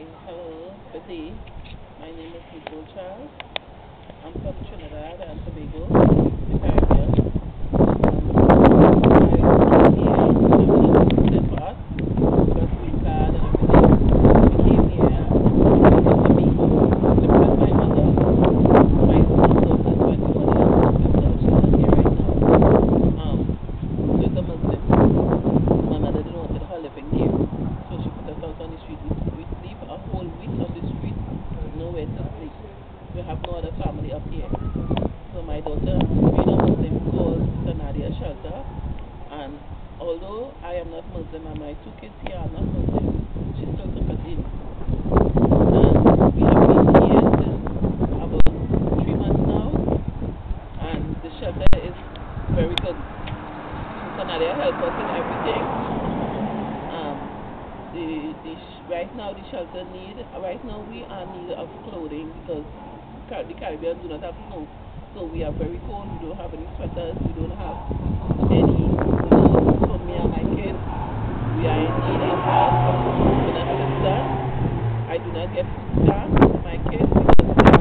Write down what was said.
Hello, good day. My name is Nicole Charles. I'm from Trinidad and Tobago, the Caribbean. I came here, it for us, got green card and everything. We came here to Tobago to visit my mother. My daughter is 21 years old, she's not here right now. So it's a Muslim. My mother didn't want her living here, so she put us out on the street. We sleep a whole week on the street, nowhere to sleep. We have no other family up here. So my daughter, being a Muslim, called the Nadia shelter. And although I am not Muslim and my two kids here are not Muslim, she still took us in. And we have been here since about 3 months now. And the shelter is very good. So Nadia helps us in everything. Right now the shelter right now we are in need of clothing because the Caribbean do not have snow. So we are very cold, we don't have any sweaters, we don't have any clothes for me and my kids. We are in need of help with assistance. I do not get food stamps for my kids because